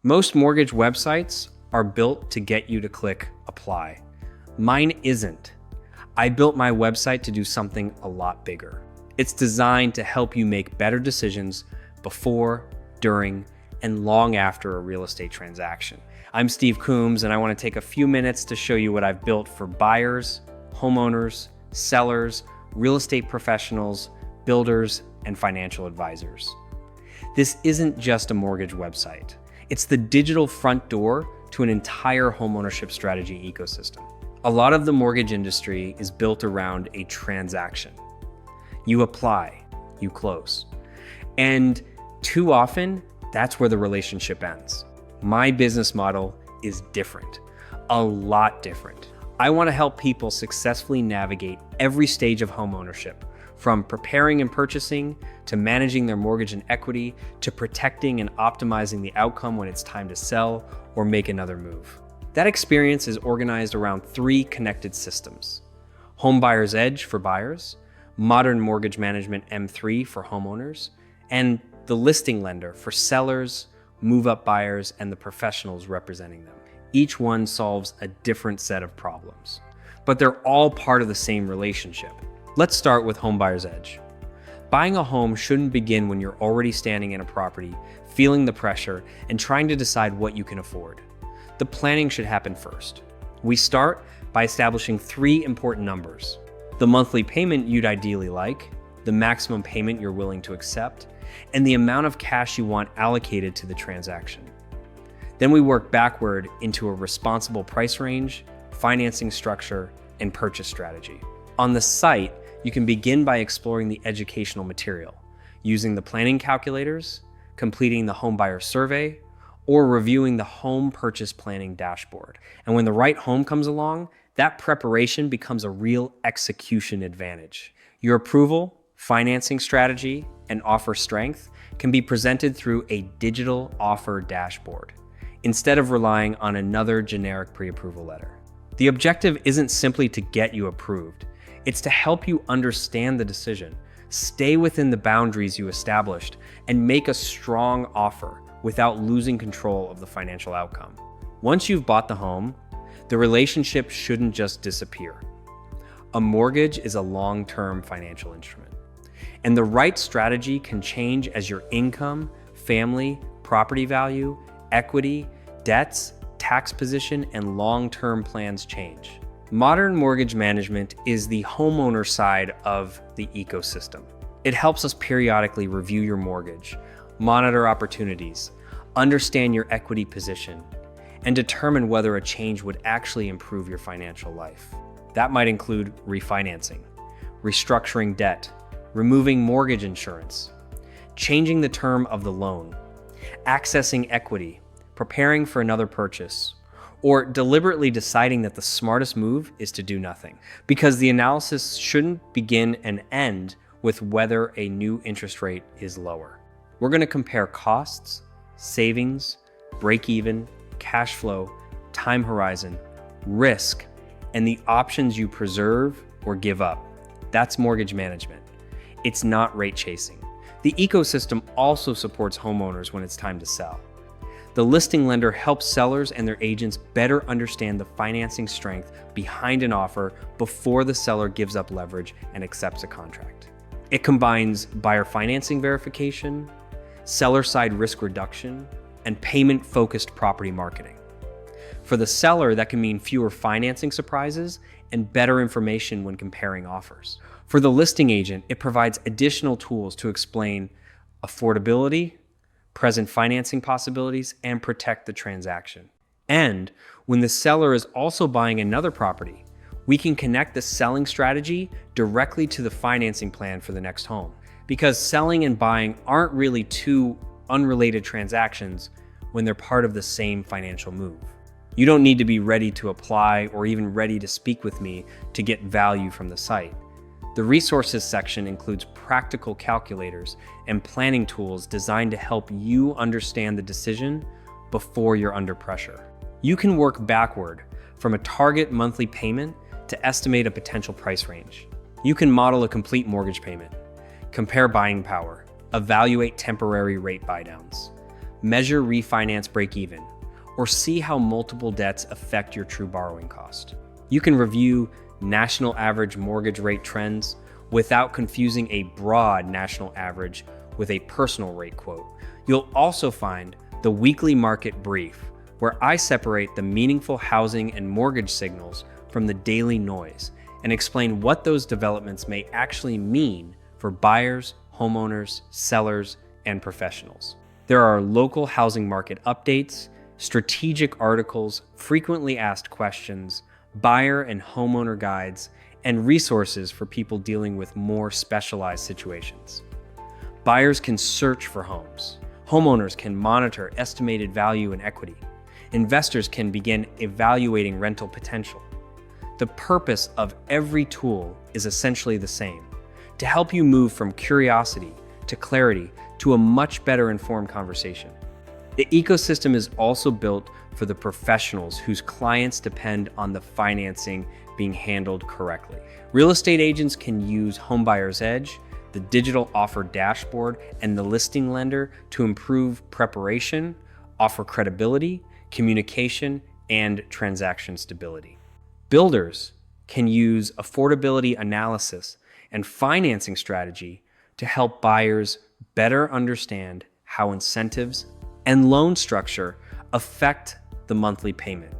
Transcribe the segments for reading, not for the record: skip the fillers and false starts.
Most mortgage websites are built to get you to click apply. Mine isn't. I built my website to do something a lot bigger. It's designed to help you make better decisions before, during, and long after a real estate transaction. I'm Steve Coombs, and I want to take a few minutes to show you what I've built for buyers, homeowners, sellers, real estate professionals, builders, and financial advisors. This isn't just a mortgage website. It's the digital front door to an entire homeownership strategy ecosystem. A lot of the mortgage industry is built around a transaction. You apply, you close. And too often, that's where the relationship ends. My business model is different, a lot different. I want to help people successfully navigate every stage of homeownership, from preparing and purchasing, to managing their mortgage and equity, to protecting and optimizing the outcome when it's time to sell or make another move. That experience is organized around 3 connected systems: Homebuyer's Edge for buyers, Modern Mortgage Management M3 for homeowners, and the Listing Lender for sellers, move-up buyers, and the professionals representing them. Each one solves a different set of problems, but they're all part of the same relationship. Let's start with Homebuyer's Edge. Buying a home shouldn't begin when you're already standing in a property, feeling the pressure, and trying to decide what you can afford. The planning should happen first. We start by establishing 3 important numbers: the monthly payment you'd ideally like, the maximum payment you're willing to accept, and the amount of cash you want allocated to the transaction. Then we work backward into a responsible price range, financing structure, and purchase strategy. On the site, you can begin by exploring the educational material, using the planning calculators, completing the homebuyer survey, or reviewing the home purchase planning dashboard. And when the right home comes along, that preparation becomes a real execution advantage. Your approval, financing strategy, and offer strength can be presented through a digital offer dashboard, instead of relying on another generic pre-approval letter. The objective isn't simply to get you approved. It's to help you understand the decision, stay within the boundaries you established, and make a strong offer without losing control of the financial outcome. Once you've bought the home, the relationship shouldn't just disappear. A mortgage is a long-term financial instrument, and the right strategy can change as your income, family, property value, equity, debts, tax position, and long-term plans change. Modern mortgage management is the homeowner side of the ecosystem. It helps us periodically review your mortgage, monitor opportunities, understand your equity position, and determine whether a change would actually improve your financial life. That might include refinancing, restructuring debt, removing mortgage insurance, changing the term of the loan, accessing equity, preparing for another purchase, or deliberately deciding that the smartest move is to do nothing. Because the analysis shouldn't begin and end with whether a new interest rate is lower. We're going to compare costs, savings, break-even, cash flow, time horizon, risk, and the options you preserve or give up. That's mortgage management. It's not rate chasing. The ecosystem also supports homeowners when it's time to sell. The listing lender helps sellers and their agents better understand the financing strength behind an offer before the seller gives up leverage and accepts a contract. It combines buyer financing verification, seller-side risk reduction, and payment-focused property marketing. For the seller, that can mean fewer financing surprises and better information when comparing offers. For the listing agent, it provides additional tools to explain affordability, present financing possibilities, and protect the transaction. And when the seller is also buying another property, we can connect the selling strategy directly to the financing plan for the next home. Because selling and buying aren't really 2 unrelated transactions when they're part of the same financial move. You don't need to be ready to apply or even ready to speak with me to get value from the site. The resources section includes practical calculators and planning tools designed to help you understand the decision before you're under pressure. You can work backward from a target monthly payment to estimate a potential price range. You can model a complete mortgage payment, compare buying power, evaluate temporary rate buydowns, measure refinance break-even, or see how multiple debts affect your true borrowing cost. You can review national average mortgage rate trends without confusing a broad national average with a personal rate quote. You'll also find the weekly market brief, where I separate the meaningful housing and mortgage signals from the daily noise and explain what those developments may actually mean for buyers, homeowners, sellers, and professionals. There are local housing market updates, strategic articles, frequently asked questions, buyer and homeowner guides, and resources for people dealing with more specialized situations. Buyers can search for homes. Homeowners can monitor estimated value and equity. Investors can begin evaluating rental potential. The purpose of every tool is essentially the same: to help you move from curiosity to clarity to a much better informed conversation. The ecosystem is also built for the professionals whose clients depend on the financing being handled correctly. Real estate agents can use Homebuyer's Edge, the digital offer dashboard, and the listing lender to improve preparation, offer credibility, communication, and transaction stability. Builders can use affordability analysis and financing strategy to help buyers better understand how incentives and loan structure affect the monthly payment.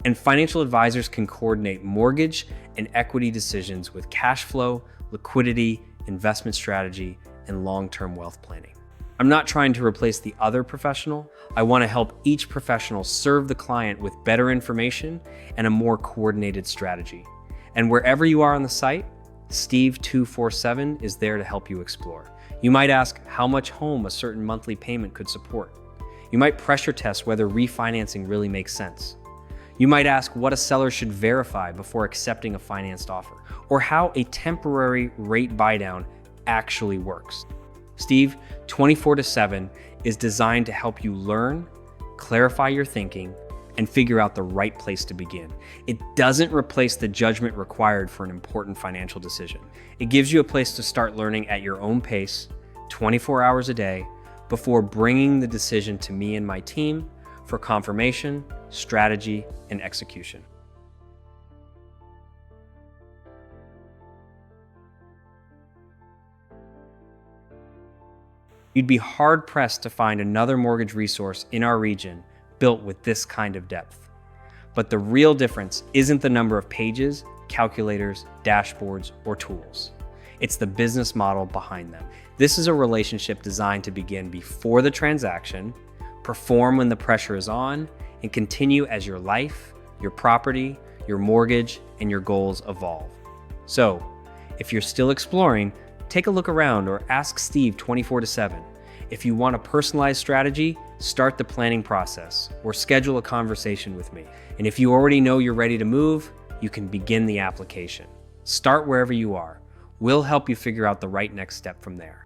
And financial advisors can coordinate mortgage and equity decisions with cash flow, liquidity, investment strategy, and long-term wealth planning. I'm not trying to replace the other professional. I want to help each professional serve the client with better information and a more coordinated strategy. And wherever you are on the site, Steve247 is there to help you explore. You might ask how much home a certain monthly payment could support. You might pressure test whether refinancing really makes sense. You might ask what a seller should verify before accepting a financed offer, or how a temporary rate buydown actually works. Steve 24/7 is designed to help you learn, clarify your thinking, and figure out the right place to begin. It doesn't replace the judgment required for an important financial decision. It gives you a place to start learning at your own pace, 24 hours a day, before bringing the decision to me and my team for confirmation, strategy, and execution. You'd be hard-pressed to find another mortgage resource in our region built with this kind of depth. But the real difference isn't the number of pages, calculators, dashboards, or tools. It's the business model behind them. This is a relationship designed to begin before the transaction, perform when the pressure is on, and continue as your life, your property, your mortgage, and your goals evolve. So, if you're still exploring, take a look around or ask Steve 24/7. If you want a personalized strategy, start the planning process or schedule a conversation with me. And if you already know you're ready to move, you can begin the application. Start wherever you are. We'll help you figure out the right next step from there.